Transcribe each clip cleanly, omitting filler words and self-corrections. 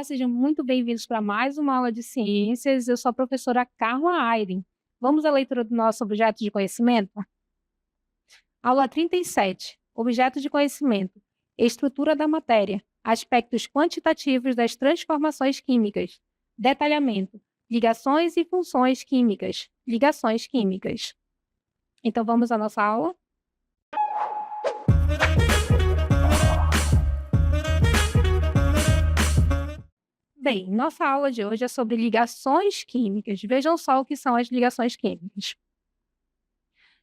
sejam muito bem-vindos para mais uma aula de ciências. Eu sou a professora Carla Ayren. Vamos à leitura do nosso objeto de conhecimento? Aula 37. Objeto de conhecimento. Estrutura da matéria. Aspectos quantitativos das transformações químicas. Detalhamento. Ligações e funções químicas. Ligações químicas. Então, vamos à nossa aula? Bem, nossa aula de hoje é sobre ligações químicas. Vejam só o que são as ligações químicas.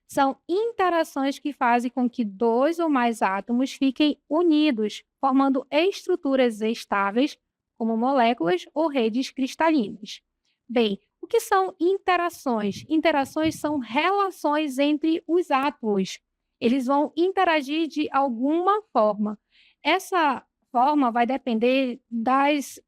São interações que fazem com que dois ou mais átomos fiquem unidos, formando estruturas estáveis, como moléculas ou redes cristalinas. Bem, o que são interações? Interações são relações entre os átomos. Eles vão interagir de alguma forma. Essa forma vai depender das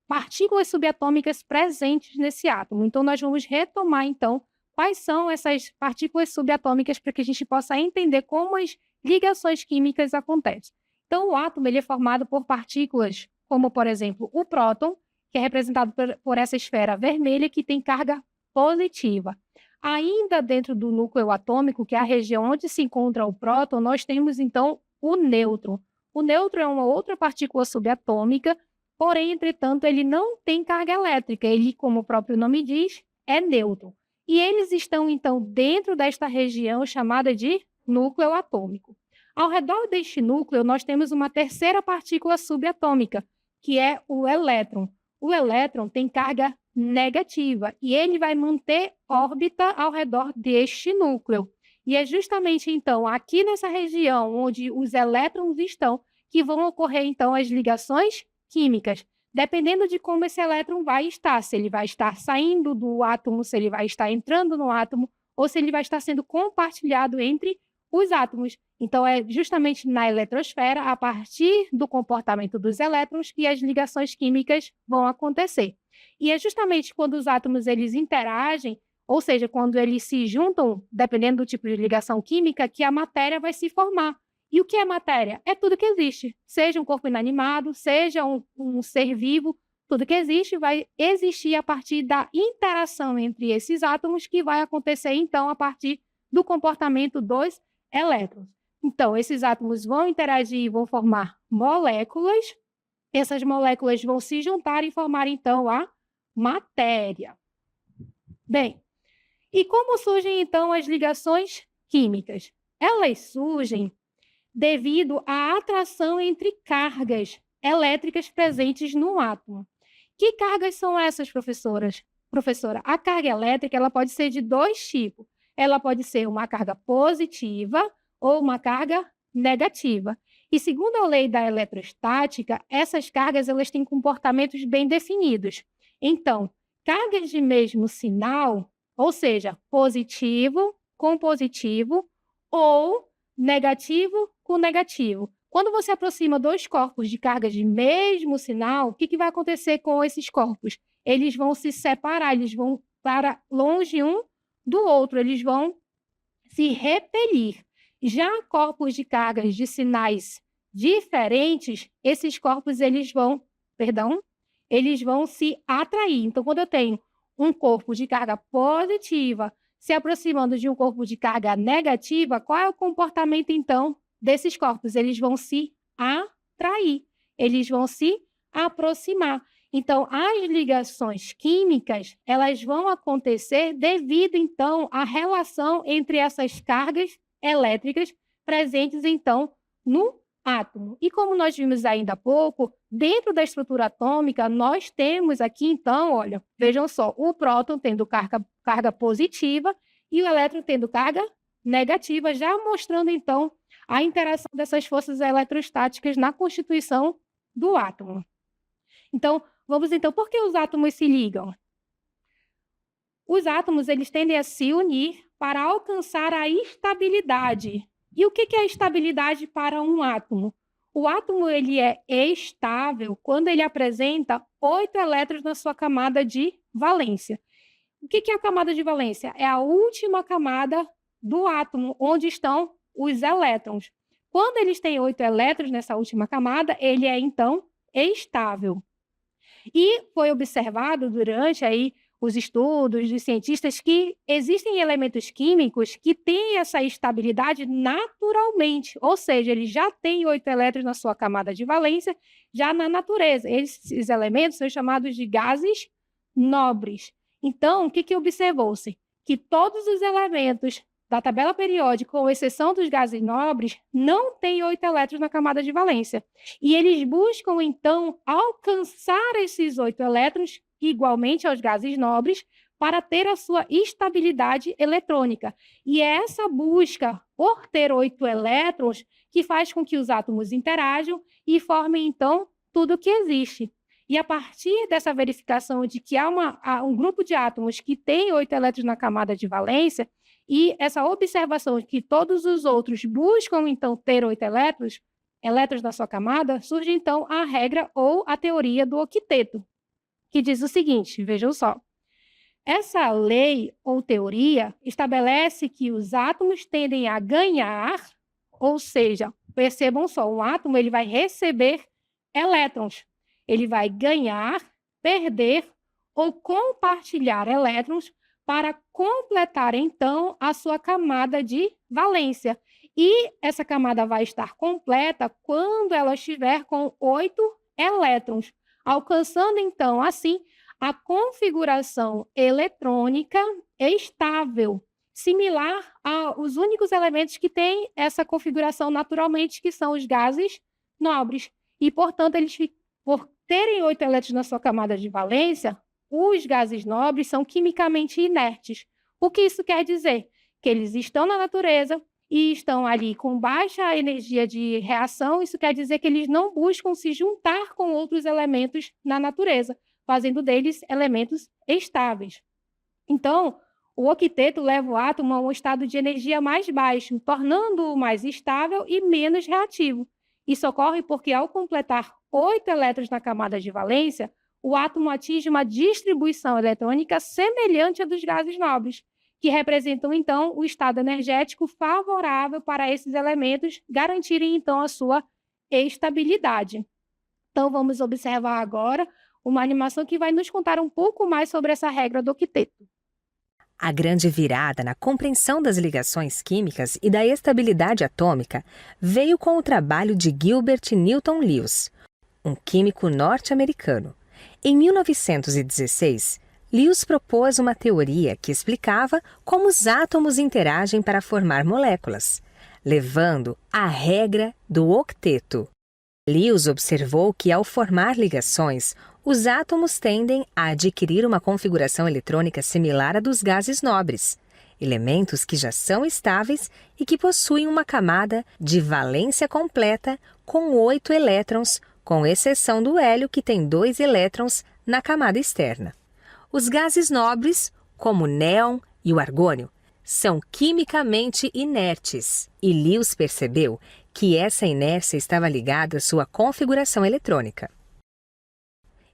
partículas subatômicas presentes nesse átomo. Então, nós vamos retomar, então, quais são essas partículas subatômicas para que a gente possa entender como as ligações químicas acontecem. Então, o átomo ele é formado por partículas como, por exemplo, o próton, que é representado por essa esfera vermelha que tem carga positiva. Ainda dentro do núcleo atômico, que é a região onde se encontra o próton, nós temos, então, o nêutron. O nêutron é uma outra partícula subatômica, porém, entretanto, ele não tem carga elétrica. Ele, como o próprio nome diz, é nêutron. E eles estão, então, dentro desta região chamada de núcleo atômico. Ao redor deste núcleo, nós temos uma terceira partícula subatômica, que é o elétron. O elétron tem carga negativa e ele vai manter órbita ao redor deste núcleo. E é justamente, então, aqui nessa região onde os elétrons estão, que vão ocorrer, então, as ligações químicas, dependendo de como esse elétron vai estar, se ele vai estar saindo do átomo, se ele vai estar entrando no átomo, ou se ele vai estar sendo compartilhado entre os átomos. Então, é justamente na eletrosfera, a partir do comportamento dos elétrons, que as ligações químicas vão acontecer. E é justamente quando os átomos eles interagem, ou seja, quando eles se juntam, dependendo do tipo de ligação química, que a matéria vai se formar. E o que é matéria? É tudo que existe, seja um corpo inanimado, seja um ser vivo, tudo que existe vai existir a partir da interação entre esses átomos que vai acontecer, então, a partir do comportamento dos elétrons. Então, esses átomos vão interagir e vão formar moléculas, essas moléculas vão se juntar e formar, então, a matéria. Bem, e como surgem, então, as ligações químicas? Elas surgem devido à atração entre cargas elétricas presentes no átomo. Que cargas são essas, Professora, a carga elétrica ela pode ser de dois tipos. Ela pode ser uma carga positiva ou uma carga negativa. E segundo a lei da eletrostática, essas cargas elas têm comportamentos bem definidos. Então, cargas de mesmo sinal, ou seja, positivo com positivo ou negativo com negativo. Quando você aproxima dois corpos de cargas de mesmo sinal, o que vai acontecer com esses corpos? Eles vão se separar, eles vão para longe um do outro, eles vão se repelir. Já corpos de cargas de sinais diferentes, esses corpos eles vão se atrair. Então, quando eu tenho um corpo de carga positiva se aproximando de um corpo de carga negativa, qual é o comportamento, então, desses corpos? Eles vão se atrair, eles vão se aproximar. Então, as ligações químicas, elas vão acontecer devido, então, à relação entre essas cargas elétricas presentes, então, no átomo. E como nós vimos ainda há pouco, dentro da estrutura atômica, nós temos aqui, então, olha, vejam só, o próton tendo carga positiva e o elétron tendo carga negativa, já mostrando, então, a interação dessas forças eletrostáticas na constituição do átomo. Então, vamos então, por que os átomos se ligam? Os átomos, eles tendem a se unir para alcançar a estabilidade. E o que é a estabilidade para um átomo? O átomo ele é estável quando ele apresenta 8 elétrons na sua camada de valência. O que é a camada de valência? É a última camada do átomo, onde estão os elétrons. Quando eles têm 8 elétrons nessa última camada, ele é, então, estável. E foi observado durante aí os estudos dos cientistas que existem elementos químicos que têm essa estabilidade naturalmente, ou seja, eles já têm 8 elétrons na sua camada de valência, já na natureza. Esses elementos são chamados de gases nobres. Então, o que observou-se? Que todos os elementos da tabela periódica, com exceção dos gases nobres, não têm 8 elétrons na camada de valência. E eles buscam, então, alcançar esses 8 elétrons, igualmente aos gases nobres, para ter a sua estabilidade eletrônica. E é essa busca por ter 8 elétrons que faz com que os átomos interajam e formem, então, tudo o que existe. E a partir dessa verificação de que há um grupo de átomos que tem 8 elétrons na camada de valência, e essa observação de que todos os outros buscam, então, ter 8 elétrons na sua camada, surge, então, a regra ou a teoria do octeto, que diz o seguinte, vejam só. Essa lei ou teoria estabelece que os átomos tendem a ganhar, ou seja, percebam só, um átomo ele vai receber elétrons. Ele vai ganhar, perder ou compartilhar elétrons para completar, então, a sua camada de valência. E essa camada vai estar completa quando ela estiver com 8 elétrons, alcançando, então, assim, a configuração eletrônica estável, similar aos únicos elementos que têm essa configuração naturalmente, que são os gases nobres. E, portanto, eles, por terem 8 elétrons na sua camada de valência, os gases nobres são quimicamente inertes. O que isso quer dizer? Que eles estão na natureza e estão ali com baixa energia de reação. Isso quer dizer que eles não buscam se juntar com outros elementos na natureza, fazendo deles elementos estáveis. Então, o octeto leva o átomo a um estado de energia mais baixo, tornando-o mais estável e menos reativo. Isso ocorre porque, ao completar 8 elétrons na camada de valência, o átomo atinge uma distribuição eletrônica semelhante à dos gases nobres, que representam, então, o estado energético favorável para esses elementos garantirem, então, a sua estabilidade. Então, vamos observar agora uma animação que vai nos contar um pouco mais sobre essa regra do octeto. A grande virada na compreensão das ligações químicas e da estabilidade atômica veio com o trabalho de Gilbert Newton Lewis, um químico norte-americano. Em 1916, Lewis propôs uma teoria que explicava como os átomos interagem para formar moléculas, levando à regra do octeto. Lewis observou que, ao formar ligações, os átomos tendem a adquirir uma configuração eletrônica similar à dos gases nobres, elementos que já são estáveis e que possuem uma camada de valência completa com 8 elétrons, com exceção do hélio, que tem 2 elétrons na camada externa. Os gases nobres, como o néon e o argônio, são quimicamente inertes, e Lewis percebeu que essa inércia estava ligada à sua configuração eletrônica.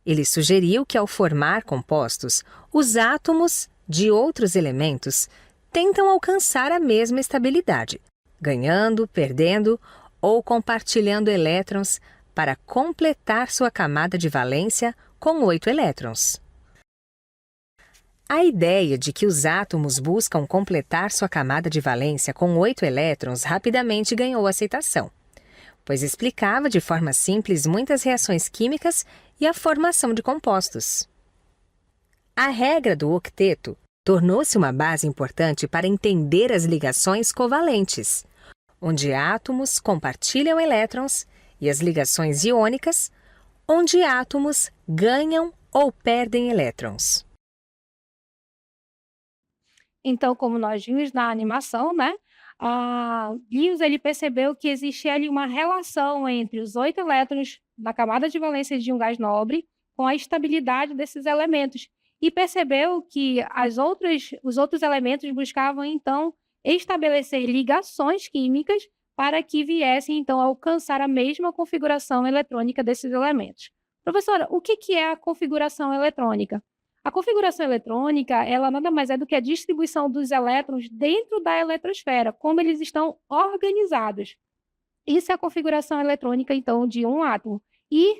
Ele sugeriu que, ao formar compostos, os átomos de outros elementos tentam alcançar a mesma estabilidade, ganhando, perdendo ou compartilhando elétrons para completar sua camada de valência com 8 elétrons. A ideia de que os átomos buscam completar sua camada de valência com 8 elétrons rapidamente ganhou aceitação, pois explicava de forma simples muitas reações químicas e a formação de compostos. A regra do octeto tornou-se uma base importante para entender as ligações covalentes, onde átomos compartilham elétrons, e as ligações iônicas, onde átomos ganham ou perdem elétrons. Então, como nós vimos na animação, né, Lewis ele percebeu que existia ali uma relação entre os 8 elétrons na camada de valência de um gás nobre com a estabilidade desses elementos, e percebeu que os outros elementos buscavam, então, estabelecer ligações químicas para que viessem, então, a alcançar a mesma configuração eletrônica desses elementos. Professora, o que é a configuração eletrônica? A configuração eletrônica, ela nada mais é do que a distribuição dos elétrons dentro da eletrosfera, como eles estão organizados. Isso é a configuração eletrônica, então, de um átomo. E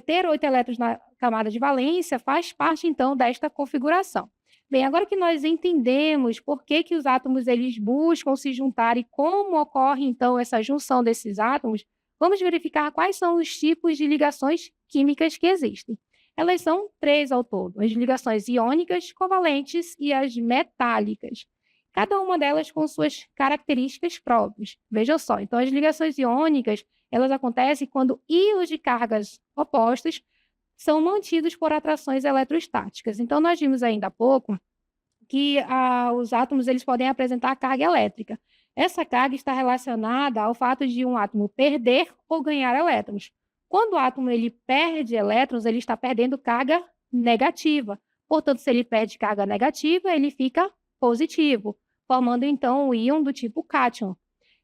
ter 8 elétrons na camada de valência faz parte, então, desta configuração. Bem, agora que nós entendemos por que que os átomos eles buscam se juntar e como ocorre, então, essa junção desses átomos, vamos verificar quais são os tipos de ligações químicas que existem. Elas são 3 ao todo: as ligações iônicas, covalentes e as metálicas. Cada uma delas com suas características próprias. Vejam só, então as ligações iônicas, elas acontecem quando íons de cargas opostas são mantidos por atrações eletrostáticas. Então nós vimos ainda há pouco que os átomos eles podem apresentar carga elétrica. Essa carga está relacionada ao fato de um átomo perder ou ganhar elétrons. Quando o átomo ele perde elétrons, ele está perdendo carga negativa. Portanto, se ele perde carga negativa, ele fica positivo, formando então o íon do tipo cátion.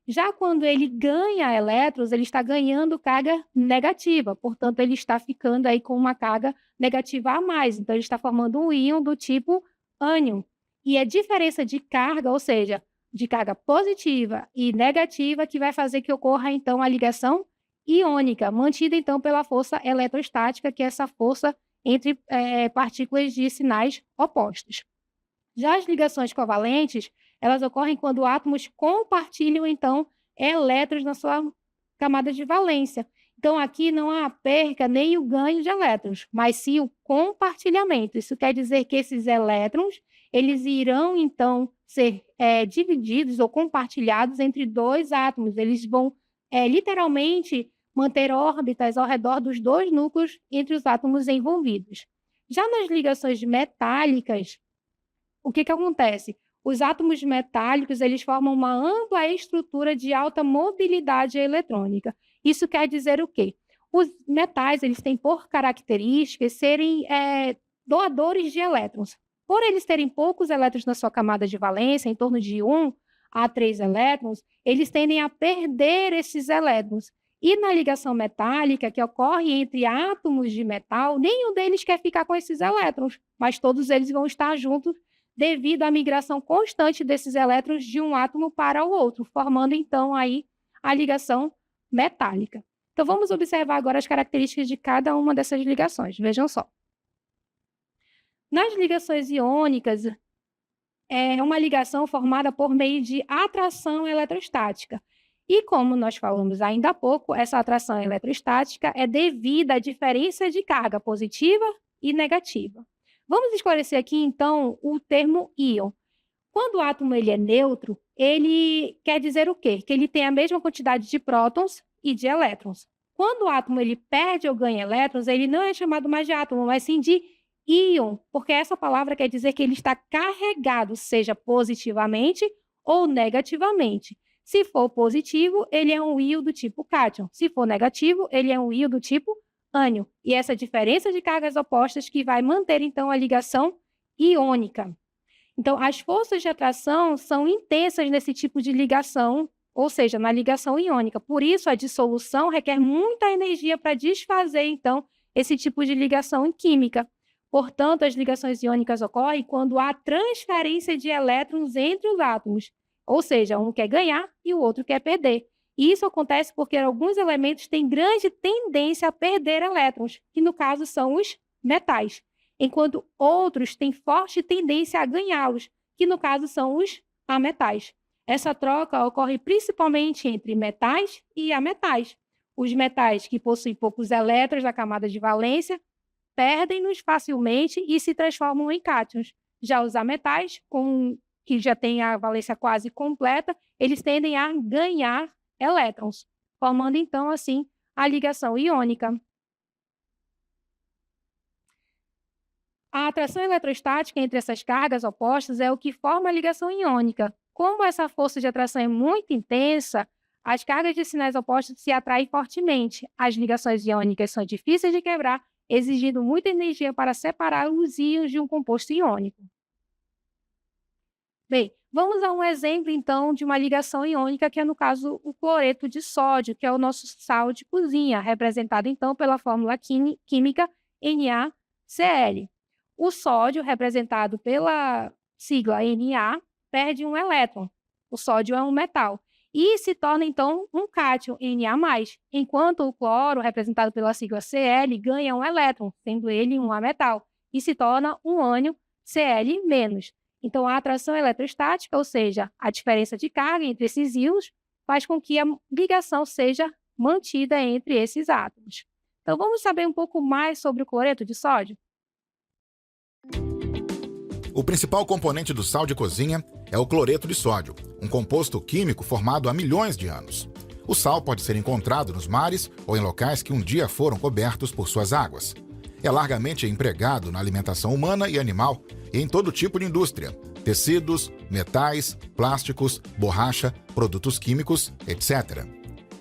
Já quando ele ganha elétrons, ele está ganhando carga negativa, portanto, ele está ficando aí com uma carga negativa a mais, então ele está formando um íon do tipo ânion. E a diferença de carga, ou seja, de carga positiva e negativa, que vai fazer que ocorra então a ligação iônica, mantida então pela força eletrostática, que é essa força entre partículas de sinais opostos. Já as ligações covalentes, elas ocorrem quando átomos compartilham, então, elétrons na sua camada de valência. Então, aqui não há a perca nem o ganho de elétrons, mas sim o compartilhamento. Isso quer dizer que esses elétrons, eles irão, então, ser divididos ou compartilhados entre 2 átomos. Eles vão, literalmente, manter órbitas ao redor dos 2 núcleos entre os átomos envolvidos. Já nas ligações metálicas, o que acontece? Os átomos metálicos eles formam uma ampla estrutura de alta mobilidade eletrônica. Isso quer dizer o quê? Os metais eles têm por características serem doadores de elétrons. Por eles terem poucos elétrons na sua camada de valência, em torno de 1 a 3 elétrons, eles tendem a perder esses elétrons. E na ligação metálica, que ocorre entre átomos de metal, nenhum deles quer ficar com esses elétrons, mas todos eles vão estar juntos devido à migração constante desses elétrons de um átomo para o outro, formando então aí a ligação metálica. Então vamos observar agora as características de cada uma dessas ligações. Vejam só. Nas ligações iônicas, é uma ligação formada por meio de atração eletrostática. E como nós falamos ainda há pouco, essa atração eletrostática é devida à diferença de carga positiva e negativa. Vamos esclarecer aqui, então, o termo íon. Quando o átomo ele é neutro, ele quer dizer o quê? Que ele tem a mesma quantidade de prótons e de elétrons. Quando o átomo ele perde ou ganha elétrons, ele não é chamado mais de átomo, mas sim de íon, porque essa palavra quer dizer que ele está carregado, seja positivamente ou negativamente. Se for positivo, ele é um íon do tipo cátion. Se for negativo, ele é um íon do tipo ânion. E essa diferença de cargas opostas que vai manter, então, a ligação iônica. Então, as forças de atração são intensas nesse tipo de ligação, ou seja, na ligação iônica. Por isso, a dissolução requer muita energia para desfazer, então, esse tipo de ligação química. Portanto, as ligações iônicas ocorrem quando há transferência de elétrons entre os átomos, ou seja, um quer ganhar e o outro quer perder. E isso acontece porque alguns elementos têm grande tendência a perder elétrons, que no caso são os metais, enquanto outros têm forte tendência a ganhá-los, que no caso são os ametais. Essa troca ocorre principalmente entre metais e ametais. Os metais que possuem poucos elétrons na camada de valência perdem-nos facilmente e se transformam em cátions. Já os ametais, que já têm a valência quase completa, eles tendem a ganhar elétrons, formando então assim a ligação iônica. A atração eletrostática entre essas cargas opostas é o que forma a ligação iônica. Como essa força de atração é muito intensa, as cargas de sinais opostos se atraem fortemente. As ligações iônicas são difíceis de quebrar, exigindo muita energia para separar os íons de um composto iônico. Bem, vamos a um exemplo, então, de uma ligação iônica, que é, no caso, o cloreto de sódio, que é o nosso sal de cozinha, representado, então, pela fórmula química NaCl. O sódio, representado pela sigla Na, perde um elétron. O sódio é um metal. e se torna, então, um cátion, Na+, enquanto o cloro, representado pela sigla Cl, ganha um elétron, sendo ele um ametal, e se torna um ânion, Cl-. Então, a atração eletrostática, ou seja, a diferença de carga entre esses íons, faz com que a ligação seja mantida entre esses átomos. Então, vamos saber um pouco mais sobre o cloreto de sódio? O principal componente do sal de cozinha é o cloreto de sódio, um composto químico formado há milhões de anos. O sal pode ser encontrado nos mares ou em locais que um dia foram cobertos por suas águas. É largamente empregado na alimentação humana e animal e em todo tipo de indústria: tecidos, metais, plásticos, borracha, produtos químicos, etc.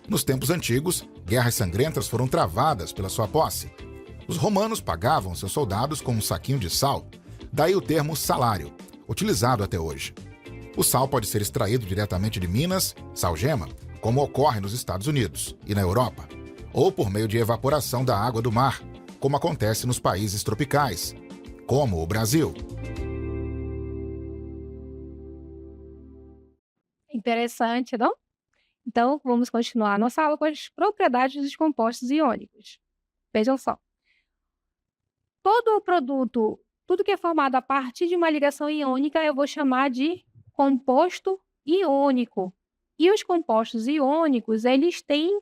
Nos tempos antigos, guerras sangrentas foram travadas pela sua posse. Os romanos pagavam seus soldados com um saquinho de sal, daí o termo salário, utilizado até hoje. O sal pode ser extraído diretamente de minas, salgema, como ocorre nos Estados Unidos e na Europa, ou por meio de evaporação da água do mar, como acontece nos países tropicais, como o Brasil. Interessante, não? Então, vamos continuar nossa aula com as propriedades dos compostos iônicos. Vejam só. Todo produto, tudo que é formado a partir de uma ligação iônica, eu vou chamar de composto iônico. E os compostos iônicos, eles têm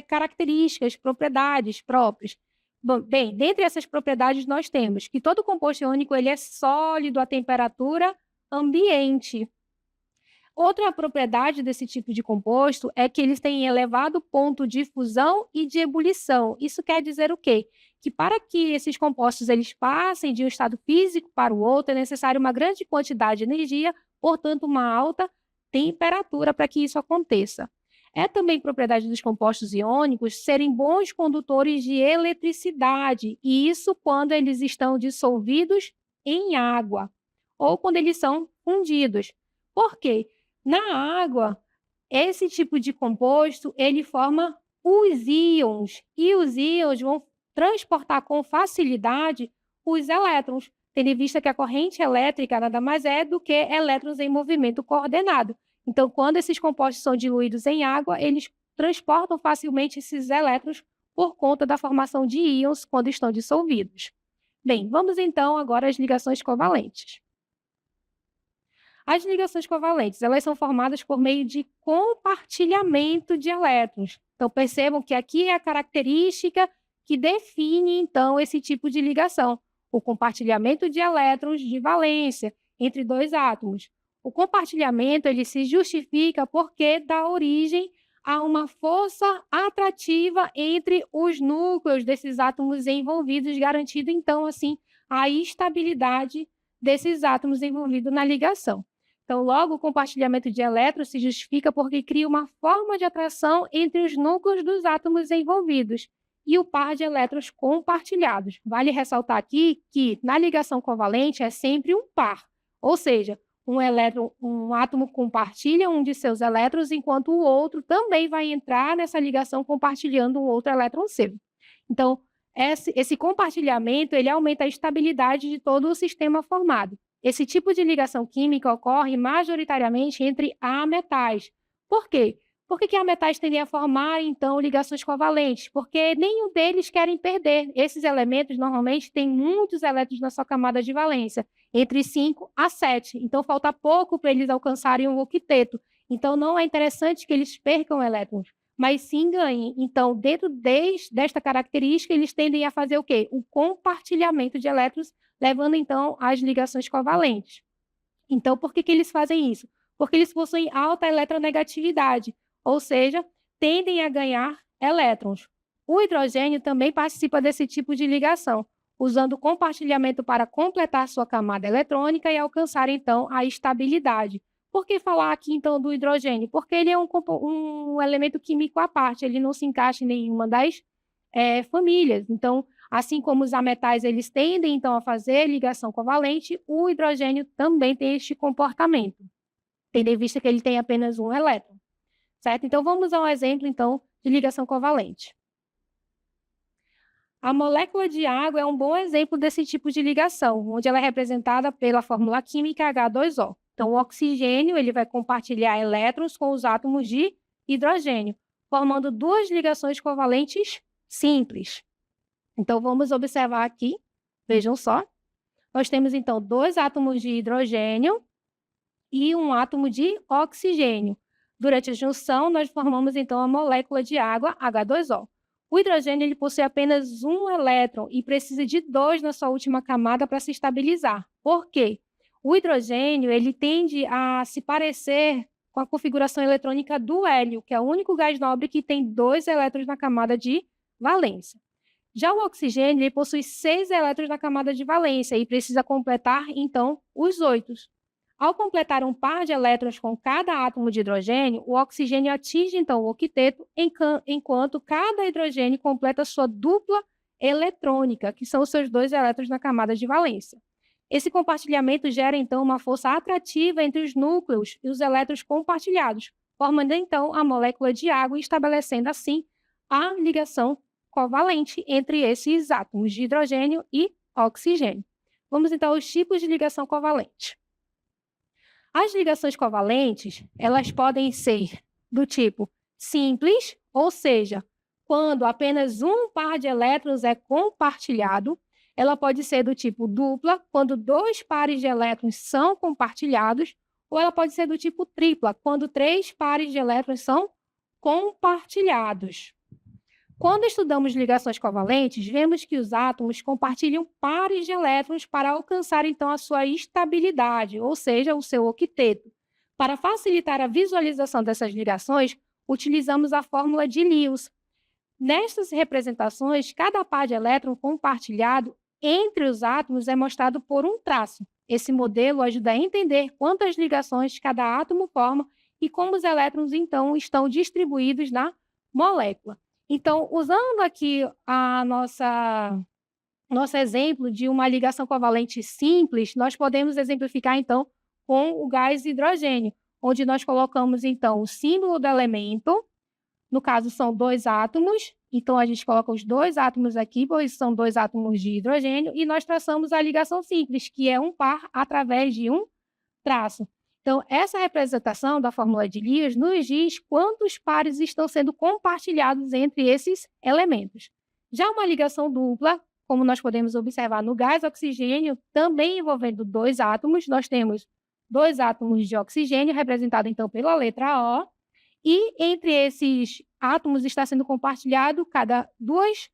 características, propriedades próprias. Bem, dentre essas propriedades nós temos que todo composto iônico ele é sólido à temperatura ambiente. Outra propriedade desse tipo de composto é que eles têm elevado ponto de fusão e de ebulição. Isso quer dizer o quê? Que para que esses compostos eles passem de um estado físico para o outro, é necessário uma grande quantidade de energia, portanto, uma alta temperatura para que isso aconteça. É também propriedade dos compostos iônicos serem bons condutores de eletricidade, e isso quando eles estão dissolvidos em água ou quando eles são fundidos. Por quê? Na água, esse tipo de composto, ele forma os íons, e os íons vão transportar com facilidade os elétrons, tendo em vista que a corrente elétrica nada mais é do que elétrons em movimento coordenado. Então, quando esses compostos são diluídos em água, eles transportam facilmente esses elétrons por conta da formação de íons quando estão dissolvidos. Bem, vamos então agora às ligações covalentes. As ligações covalentes, elas são formadas por meio de compartilhamento de elétrons. Então, percebam que aqui é a característica que define, então, esse tipo de ligação, o compartilhamento de elétrons de valência entre dois átomos. O compartilhamento, ele se justifica porque dá origem a uma força atrativa entre os núcleos desses átomos envolvidos, garantindo, então, assim, a estabilidade desses átomos envolvidos na ligação. Então, logo, o compartilhamento de elétrons se justifica porque cria uma forma de atração entre os núcleos dos átomos envolvidos e o par de elétrons compartilhados. Vale ressaltar aqui que, na ligação covalente, é sempre um par, ou seja, um átomo compartilha um de seus elétrons, enquanto o outro também vai entrar nessa ligação compartilhando um outro elétron seu. Então, esse compartilhamento ele aumenta a estabilidade de todo o sistema formado. Esse tipo de ligação química ocorre majoritariamente entre ametais. Por quê? Por que ametais tendem a formar, então, ligações covalentes? Porque nenhum deles querem perder. Esses elementos, normalmente, têm muitos elétrons na sua camada de valência, entre 5 a 7. Então, falta pouco para eles alcançarem um octeto. Então, não é interessante que eles percam elétrons, mas sim ganhem. Então, dentro desta característica, eles tendem a fazer o quê? O compartilhamento de elétrons, levando, então, às ligações covalentes. Então, por que eles fazem isso? Porque eles possuem alta eletronegatividade, ou seja, tendem a ganhar elétrons. O hidrogênio também participa desse tipo de ligação, usando o compartilhamento para completar sua camada eletrônica e alcançar, então, a estabilidade. Por que falar aqui, então, do hidrogênio? Porque ele é um elemento químico à parte, ele não se encaixa em nenhuma das famílias. Então, assim como os ametais eles tendem, então, a fazer ligação covalente, o hidrogênio também tem este comportamento, tendo em vista que ele tem apenas um elétron. Certo? Então, vamos a um exemplo, então, de ligação covalente. A molécula de água é um bom exemplo desse tipo de ligação, onde ela é representada pela fórmula química H2O. Então, o oxigênio ele vai compartilhar elétrons com os átomos de hidrogênio, formando duas ligações covalentes simples. Então, vamos observar aqui, vejam só. Nós temos, então, 2 átomos de hidrogênio e um átomo de oxigênio. Durante a junção, nós formamos, então, a molécula de água, H2O. O hidrogênio ele possui apenas um elétron e precisa de 2 na sua última camada para se estabilizar. Por quê? O hidrogênio ele tende a se parecer com a configuração eletrônica do hélio, que é o único gás nobre que tem 2 elétrons na camada de valência. Já o oxigênio ele possui 6 elétrons na camada de valência e precisa completar, então, os 8. Ao completar um par de elétrons com cada átomo de hidrogênio, o oxigênio atinge, então, o octeto, enquanto cada hidrogênio completa sua dupla eletrônica, que são os seus 2 elétrons na camada de valência. Esse compartilhamento gera, então, uma força atrativa entre os núcleos e os elétrons compartilhados, formando, então, a molécula de água e estabelecendo, assim, a ligação covalente entre esses átomos de hidrogênio e oxigênio. Vamos, então, aos tipos de ligação covalente. As ligações covalentes, elas podem ser do tipo simples, ou seja, quando apenas um par de elétrons é compartilhado. Ela pode ser do tipo dupla, quando 2 pares de elétrons são compartilhados, ou ela pode ser do tipo tripla, quando 3 pares de elétrons são compartilhados. Quando estudamos ligações covalentes, vemos que os átomos compartilham pares de elétrons para alcançar, então, a sua estabilidade, ou seja, o seu octeto. Para facilitar a visualização dessas ligações, utilizamos a fórmula de Lewis. Nestas representações, cada par de elétron compartilhado entre os átomos é mostrado por um traço. Esse modelo ajuda a entender quantas ligações cada átomo forma e como os elétrons, então, estão distribuídos na molécula. Então, usando aqui nosso exemplo de uma ligação covalente simples, nós podemos exemplificar, então, com o gás hidrogênio, onde nós colocamos, então, o símbolo do elemento. No caso, são 2 átomos, então a gente coloca os 2 átomos aqui, pois são 2 átomos de hidrogênio, e nós traçamos a ligação simples, que é um par através de um traço. Então, essa representação da fórmula de Lewis nos diz quantos pares estão sendo compartilhados entre esses elementos. Já uma ligação dupla, como nós podemos observar no gás oxigênio, também envolvendo 2 átomos, nós temos 2 átomos de oxigênio, representado então pela letra O, e entre esses átomos está sendo compartilhado cada 2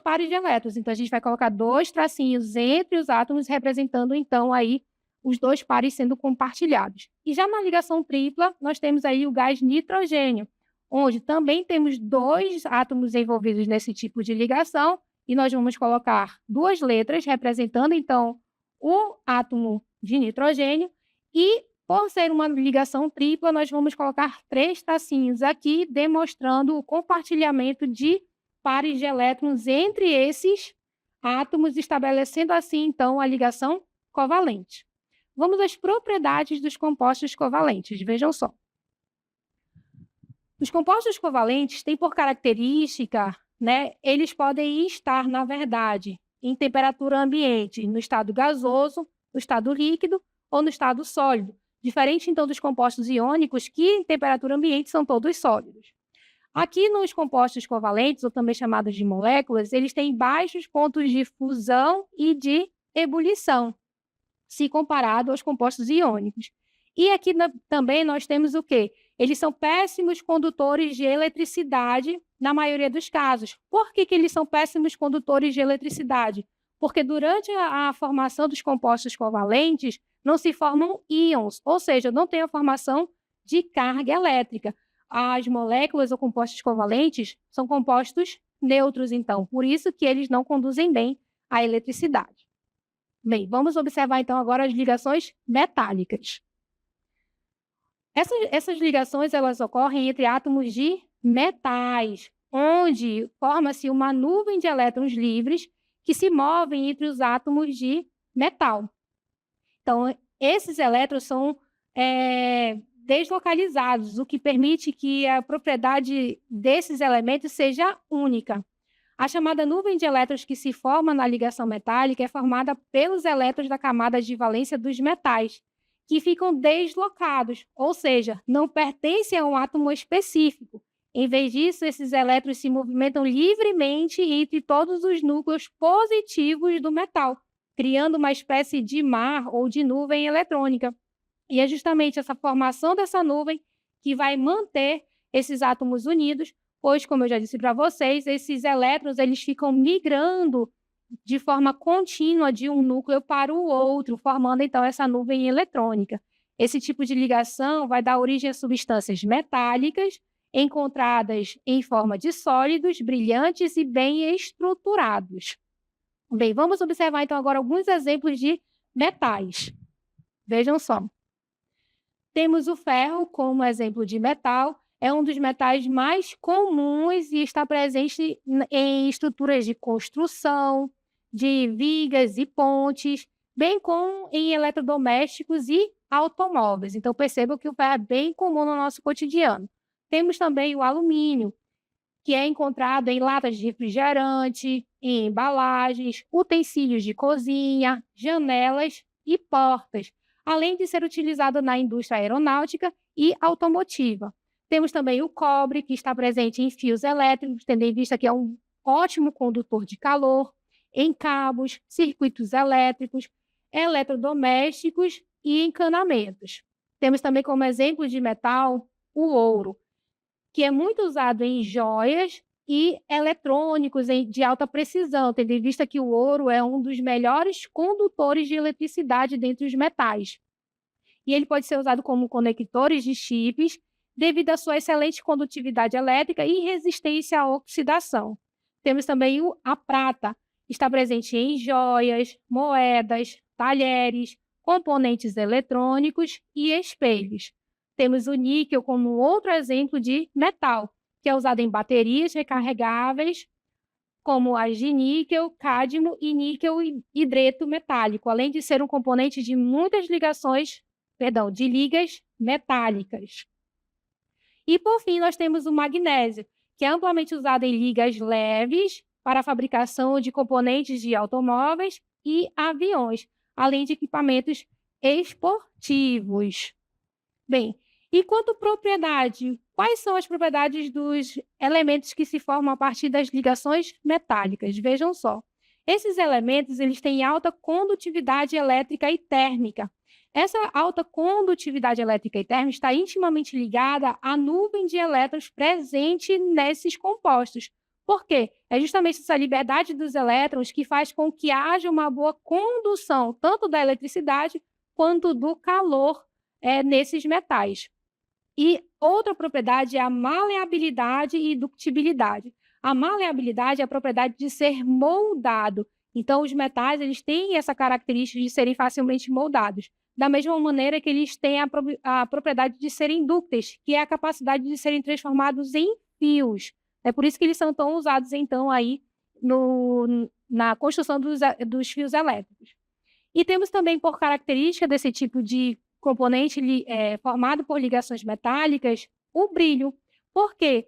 pares de elétrons. Então, a gente vai colocar 2 tracinhos entre os átomos, representando então aí os 2 pares sendo compartilhados. E já na ligação tripla, nós temos aí o gás nitrogênio, onde também temos 2 átomos envolvidos nesse tipo de ligação, e nós vamos colocar 2 letras representando então o átomo de nitrogênio, e por ser uma ligação tripla, nós vamos colocar 3 tracinhos aqui, demonstrando o compartilhamento de pares de elétrons entre esses átomos, estabelecendo assim, então, a ligação covalente. Vamos às propriedades dos compostos covalentes. Vejam só. Os compostos covalentes têm por característica, eles podem estar, na verdade, em temperatura ambiente, no estado gasoso, no estado líquido ou no estado sólido. Diferente, então, dos compostos iônicos, que em temperatura ambiente são todos sólidos. Aqui nos compostos covalentes, ou também chamados de moléculas, eles têm baixos pontos de fusão e de ebulição, se comparado aos compostos iônicos. E aqui também nós temos o quê? Eles são péssimos condutores de eletricidade na maioria dos casos. Por que eles são péssimos condutores de eletricidade? Porque durante a formação dos compostos covalentes, não se formam íons, ou seja, não tem a formação de carga elétrica. As moléculas ou compostos covalentes são compostos neutros, então, por isso que eles não conduzem bem a eletricidade. Bem, vamos observar então agora as ligações metálicas. Essas ligações elas ocorrem entre átomos de metais, onde forma-se uma nuvem de elétrons livres que se movem entre os átomos de metal. Então, esses elétrons são deslocalizados, o que permite que a propriedade desses elementos seja única. A chamada nuvem de elétrons que se forma na ligação metálica é formada pelos elétrons da camada de valência dos metais. que ficam deslocados, ou seja, não pertencem a um átomo específico. Em vez disso, esses elétrons se movimentam livremente entre todos os núcleos positivos do metal, criando uma espécie de mar ou de nuvem eletrônica. E é justamente essa formação dessa nuvem que vai manter esses átomos unidos, pois, como eu já disse para vocês, esses elétrons eles ficam migrando de forma contínua de um núcleo para o outro, formando então essa nuvem eletrônica. Esse tipo de ligação vai dar origem a substâncias metálicas encontradas em forma de sólidos, brilhantes e bem estruturados. Bem, vamos observar então agora alguns exemplos de metais. Vejam só. Temos o ferro como exemplo de metal, é um dos metais mais comuns e está presente em estruturas de construção, de vigas e pontes, bem como em eletrodomésticos e automóveis. Então, percebam que o ferro é bem comum no nosso cotidiano. Temos também o alumínio, que é encontrado em latas de refrigerante, em embalagens, utensílios de cozinha, janelas e portas, além de ser utilizado na indústria aeronáutica e automotiva. Temos também o cobre, que está presente em fios elétricos, tendo em vista que é um ótimo condutor de calor, em cabos, circuitos elétricos, eletrodomésticos e encanamentos. Temos também como exemplo de metal o ouro, que é muito usado em joias e eletrônicos de alta precisão, tendo em vista que o ouro é um dos melhores condutores de eletricidade dentre os metais. E ele pode ser usado como conectores de chips, devido à sua excelente condutividade elétrica e resistência à oxidação. Temos também a prata, está presente em joias, moedas, talheres, componentes eletrônicos e espelhos. Temos o níquel como outro exemplo de metal, que é usado em baterias recarregáveis, como as de níquel, cádmio e níquel hidreto metálico, além de ser um componente de muitas de ligas metálicas. E, por fim, nós temos o magnésio, que é amplamente usado em ligas leves para a fabricação de componentes de automóveis e aviões, além de equipamentos esportivos. Bem, e quanto à propriedade, quais são as propriedades dos elementos que se formam a partir das ligações metálicas? Vejam só. Esses elementos eles têm alta condutividade elétrica e térmica. Essa alta condutividade elétrica e térmica está intimamente ligada à nuvem de elétrons presente nesses compostos. Por quê? É justamente essa liberdade dos elétrons que faz com que haja uma boa condução, tanto da eletricidade quanto do calor nesses metais. E outra propriedade é a maleabilidade e ductibilidade. A maleabilidade é a propriedade de ser moldado. Então, os metais eles têm essa característica de serem facilmente moldados. Da mesma maneira que eles têm a propriedade de serem dúcteis, que é a capacidade de serem transformados em fios. É por isso que eles são tão usados, então, aí na construção dos fios elétricos. E temos também, por característica desse tipo de componente formado por ligações metálicas, o brilho. Por quê?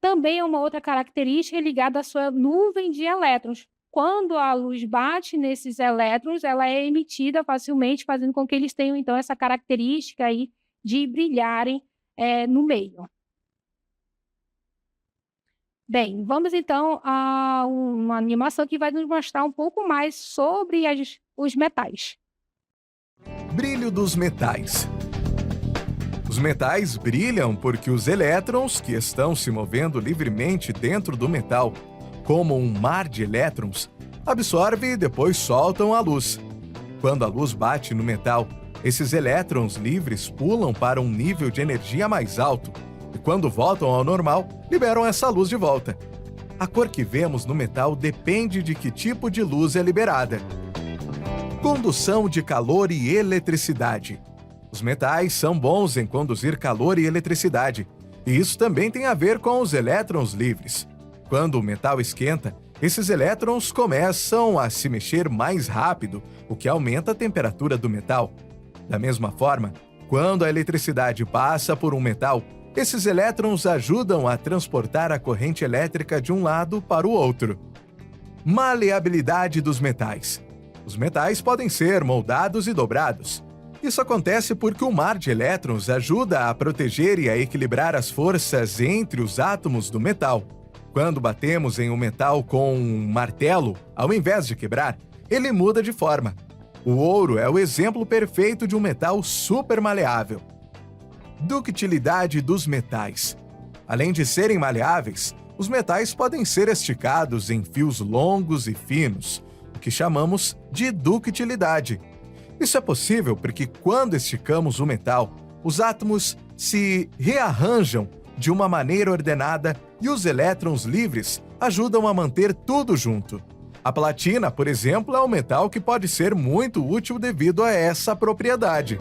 Também é uma outra característica ligada à sua nuvem de elétrons. Quando a luz bate nesses elétrons, ela é emitida facilmente, fazendo com que eles tenham, então, essa característica aí de brilharem no meio. Bem, vamos, então, a uma animação que vai nos mostrar um pouco mais sobre os metais. Brilho dos metais. Os metais brilham porque os elétrons, que estão se movendo livremente dentro do metal, como um mar de elétrons, absorvem e depois soltam a luz. Quando a luz bate no metal, esses elétrons livres pulam para um nível de energia mais alto e, quando voltam ao normal, liberam essa luz de volta. A cor que vemos no metal depende de que tipo de luz é liberada. Condução de calor e eletricidade. Os metais são bons em conduzir calor e eletricidade, e isso também tem a ver com os elétrons livres. Quando o metal esquenta, esses elétrons começam a se mexer mais rápido, o que aumenta a temperatura do metal. Da mesma forma, quando a eletricidade passa por um metal, esses elétrons ajudam a transportar a corrente elétrica de um lado para o outro. Maleabilidade dos metais. Os metais podem ser moldados e dobrados. Isso acontece porque o mar de elétrons ajuda a proteger e a equilibrar as forças entre os átomos do metal. Quando batemos em um metal com um martelo, ao invés de quebrar, ele muda de forma. O ouro é o exemplo perfeito de um metal super maleável. Ductilidade dos metais. Além de serem maleáveis, os metais podem ser esticados em fios longos e finos, o que chamamos de ductilidade. Isso é possível porque quando esticamos o metal, os átomos se rearranjam de uma maneira ordenada e os elétrons livres ajudam a manter tudo junto. A platina, por exemplo, é um metal que pode ser muito útil devido a essa propriedade.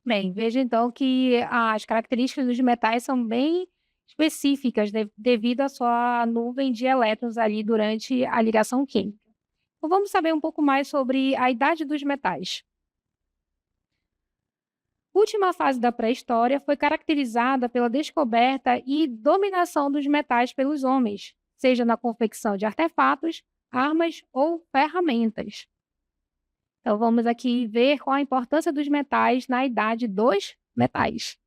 Bem, veja então que as características dos metais são bem específicas devido à sua nuvem de elétrons ali durante a ligação química. Então vamos saber um pouco mais sobre a idade dos metais. A última fase da pré-história foi caracterizada pela descoberta e dominação dos metais pelos homens, seja na confecção de artefatos, armas ou ferramentas. Então vamos aqui ver qual a importância dos metais na idade dos metais.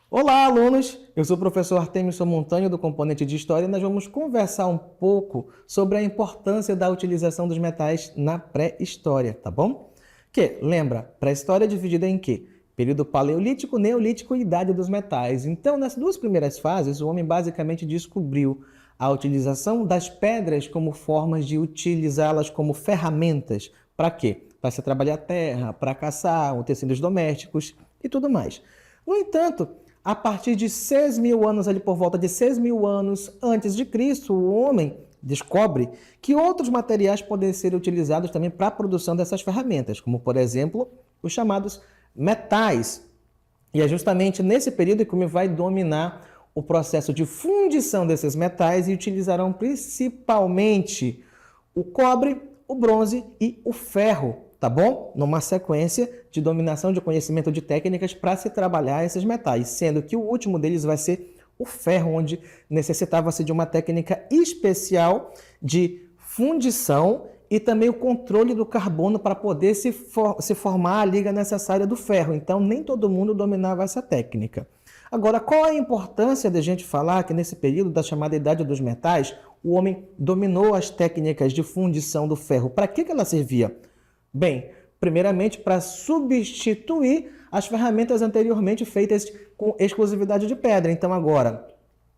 Olá, alunos! Eu sou o professor Artemio Montanho, do componente de História, e nós vamos conversar um pouco sobre a importância da utilização dos metais na pré-história, tá bom? Que, lembra, pré-história é dividida em quê? Período paleolítico, neolítico e idade dos metais. Então, nas duas primeiras fases, o homem basicamente descobriu a utilização das pedras como formas de utilizá-las como ferramentas. Para quê? Para se trabalhar a terra, para caçar, utensílios domésticos e tudo mais. No entanto, a partir de 6.000 anos, ali por volta de 6.000 anos antes de Cristo, o homem descobre que outros materiais podem ser utilizados também para a produção dessas ferramentas, como, por exemplo, os chamados metais. E é justamente nesse período que o homem vai dominar o processo de fundição desses metais e utilizarão principalmente o cobre, o bronze e o ferro, tá bom? Numa sequência de dominação de conhecimento de técnicas para se trabalhar esses metais, sendo que o último deles vai ser o ferro, onde necessitava-se de uma técnica especial de fundição e também o controle do carbono para poder se formar a liga necessária do ferro. Então, nem todo mundo dominava essa técnica. Agora, qual a importância da gente falar que nesse período da chamada Idade dos Metais, o homem dominou as técnicas de fundição do ferro? Para que ela servia? Bem, primeiramente para substituir as ferramentas anteriormente feitas com exclusividade de pedra. Então agora,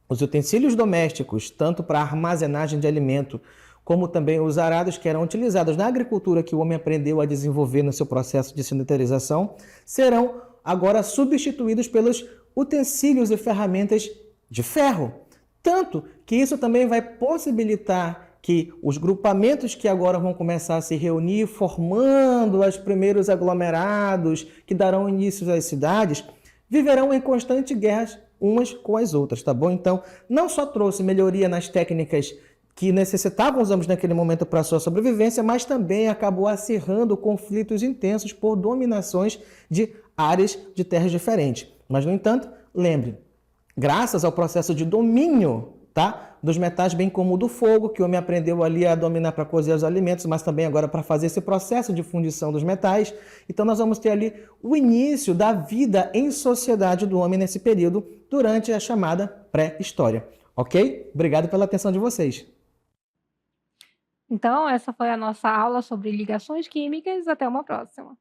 os utensílios domésticos, tanto para armazenagem de alimento, como também os arados que eram utilizados na agricultura que o homem aprendeu a desenvolver no seu processo de siniterização, serão agora substituídos pelos utensílios e ferramentas de ferro. Tanto que isso também vai possibilitar que os grupamentos que agora vão começar a se reunir, formando os primeiros aglomerados que darão início às cidades, viverão em constante guerras umas com as outras, tá bom? Então, não só trouxe melhoria nas técnicas que necessitavam os homens naquele momento para a sua sobrevivência, mas também acabou acirrando conflitos intensos por dominações de áreas de terras diferentes. Mas, no entanto, lembre, graças ao processo de domínio, tá, dos metais, bem como do fogo, que o homem aprendeu ali a dominar para cozer os alimentos, mas também agora para fazer esse processo de fundição dos metais. Então nós vamos ter ali o início da vida em sociedade do homem nesse período, durante a chamada pré-história. Ok? Obrigado pela atenção de vocês. Então, essa foi a nossa aula sobre ligações químicas. Até uma próxima.